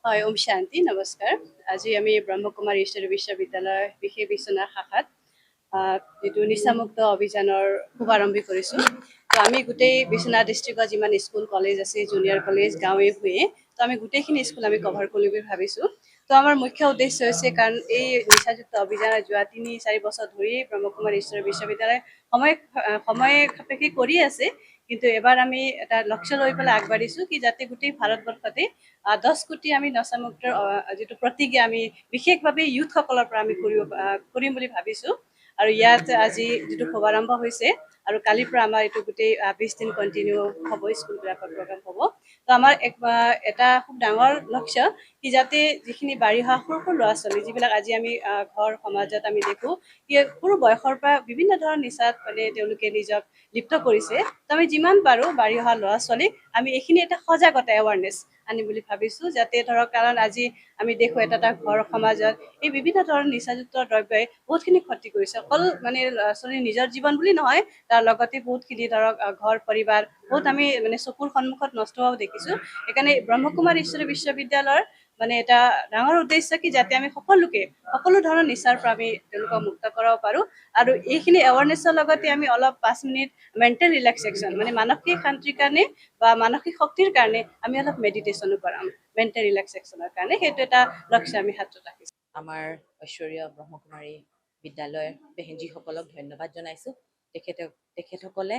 হয়, ওম শান্তি, নমস্কাৰ। আজি আমি ব্ৰহ্মকুমাৰী ঈশ্বৰী বিশ্ববিদ্যালয়ৰ বিশেষ বিশ্বনাথ শাখাত যিটো নিচামুক্ত অভিযানৰ শুভাৰম্ভ কৰিছোঁ। তো আমি গোটেই বিশ্বনাথ ডিষ্ট্ৰিক্টৰ যিমান স্কুল কলেজ আছে, জুনিয়ৰ কলেজ, গাঁৱে ভূঞে, তো আমি গোটেইখিনি স্কুল আমি কভাৰ কৰিম বুলি ভাবিছোঁ। তো আমাৰ মুখ্য উদ্দেশ্য হৈছে, কাৰণ এই নিচাযুক্ত অভিযান যোৱা ৩-৪ বছৰ ধৰি ব্ৰহ্মকুমাৰী ঈশ্বৰী বিশ্ববিদ্যালয় সময় সাপেক্ষে কৰি আছে। কিন্তু এবাৰ আমি এটা লক্ষ্য লৈ পেলাই আগবাঢ়িছোঁ কি যাতে গোটেই ভাৰতবৰ্ষতে 10 কোটি আমি নচামুক্তৰ যিটো প্ৰতিজ্ঞা আমি বিশেষভাৱে ইউথসকলৰ পৰা আমি কৰিম বুলি ভাবিছোঁ। আৰু ইয়াত আজি যিটো শুভাৰম্ভ হৈছে আৰু কালিৰ পৰা আমাৰ এইটো গোটেই 20 দিন কণ্টিনিউ হ'ব, স্কুলবিলাকৰ প্ৰগ্ৰাম হ'ব। তো আমাৰ এটা খুব ডাঙৰ লক্ষ্য কি যাতে যিখিনি বাঢ়ি অহা সৰু সৰু ল'ৰা ছোৱালী যিবিলাক আজি আমি ঘৰ সমাজত আমি দেখোঁ কি সৰু বয়সৰ পৰা বিভিন্ন ধৰণৰ নিচাত মানে তেওঁলোকে নিজক লিপ্ত কৰিছে। তো আমি যিমান পাৰোঁ বাঢ়ি অহা ল'ৰা ছোৱালীক আমি এইখিনি এটা সজাগতা এৱাৰনেছ আনিম বুলি ভাবিছোঁ, যাতে ধৰক কাৰণ আজি আমি দেখোঁ এটা এটা ঘৰ সমাজত এই বিভিন্ন ধৰণৰ নিচাযুক্ত দ্ৰব্যই বহুতখিনি ক্ষতি কৰিছে। অকল মানে ল'ৰা ছোৱালীৰ নিজৰ জীৱন বুলি নহয়, তাৰ লগতে বহুতখিনি ধৰক ঘৰ পৰিবাৰ বহুত আমি মানে চকুৰ সন্মুখত নষ্ট হোৱাও দেখিছোঁ। সেইকাৰণে ব্ৰহ্মকুমাৰী ঈশ্বৰী বিশ্ববিদ্যালয়ৰ মানে এটা ডাঙৰ উদ্দেশ্য কি যাতে আমি সকলো ধৰণৰ নিচাৰ পৰা আমি তেওঁলোকক মুক্ত কৰাব পাৰোঁ। আৰু এইখিনি এৱাৰনেছৰ লগতে আমি অলপ 5 মিনিট মেণ্টেল ৰিলেক্সেশ্যন মানে মানসিক শান্তিৰ কাৰণে বা মানসিক শক্তিৰ কাৰণে আমি অলপ মেডিটেশ্যনো কৰাম, মেণ্টেল ৰিলেক্সেশ্যনৰ কাৰণে। সেইটো এটা লক্ষ্য আমি হাতত ৰাখিছোঁ। আমাৰ ঐশ্বৰীয় ব্ৰহ্মকুমাৰী বিদ্যালয়ৰ পেহেঞ্জীসকলক ধন্যবাদ জনাইছোঁ। তেখেতসকলে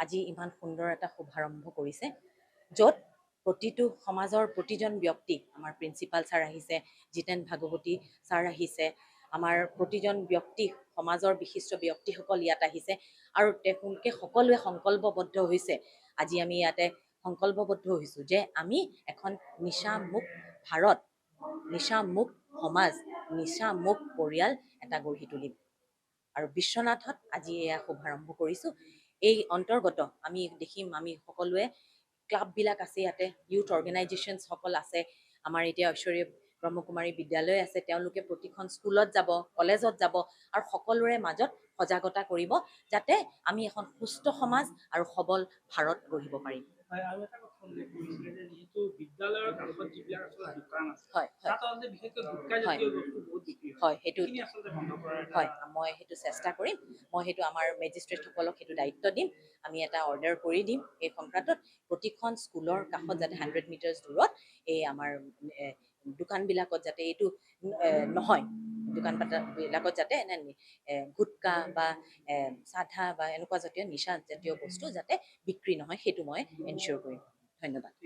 আজি ইমান সুন্দৰ এটা শুভাৰম্ভ কৰিছে, য'ত প্ৰতিটো সমাজৰ প্ৰতিজন ব্যক্তি, আমাৰ প্ৰিন্সিপাল ছাৰ আহিছে, জিতেন ভাগৱতী ছাৰ আহিছে, আমাৰ প্ৰতিজন ব্যক্তি সমাজৰ বিশিষ্ট ব্যক্তিসকল ইয়াত আহিছে আৰু তেওঁলোকে সকলোৱে সংকল্পবদ্ধ হৈছে। আজি আমি ইয়াতে সংকল্পবদ্ধ হৈছোঁ যে আমি এখন নিচামুক্ত ভাৰত, নিচামুক্ত সমাজ, নিচামুক্ত পৰিয়াল এটা গঢ়ি তুলিম। আৰু বিশ্বনাথত আজি এয়া শুভাৰম্ভ কৰিছোঁ। এই অন্তৰ্গত আমি দেখিম, আমি সকলোৱে ক্লাববিলাক আছে, ইয়াতে ইউথ অৰ্গেনাইজেশ্যনসকল আছে, আমাৰ এতিয়া ঐশ্বৰীয় ব্ৰহ্মকুমাৰী বিদ্যালয় আছে, তেওঁলোকে প্ৰতিখন স্কুলত যাব, কলেজত যাব আৰু সকলোৰে মাজত সজাগতা কৰিব, যাতে আমি এখন সুস্থ সমাজ আৰু সবল ভাৰত গঢ়িব পাৰিম। আৰু এটা কথা উল্লেখ কৰিছিলে যে যিহেতু বিদ্যালয়ৰ কাষত যিবিলাক আচলতে দোকান আছে, হয় তাত আচলতে বিশেষকৈ গুটখা জাতীয় বস্তু বহুত বিক্ৰী হয়, সেইটো আচলতে বন্ধ কৰাৰ হয়, মই সেইটো চেষ্টা কৰিম। মই সেইটো আমাৰ মেজিষ্ট্ৰেটসকলক সেইটো দায়িত্ব দিম। আমি এটা অৰ্ডাৰ কৰি দিম এই সংক্ৰান্তত। প্ৰতিখন স্কুলৰ কাষত যাতে 100 মিটাৰ দূৰত এই আমাৰ দোকানবিলাকত যাতে এইটো নহয়, দোকান পাটবিলাকত যাতে গুটকা বা চাধা বা এনেকুৱা জাতীয় নিচা জাতীয় বস্তু যাতে বিক্ৰী নহয়, সেইটো মই এনচিয়ৰ কৰিম। ধন্যবাদ।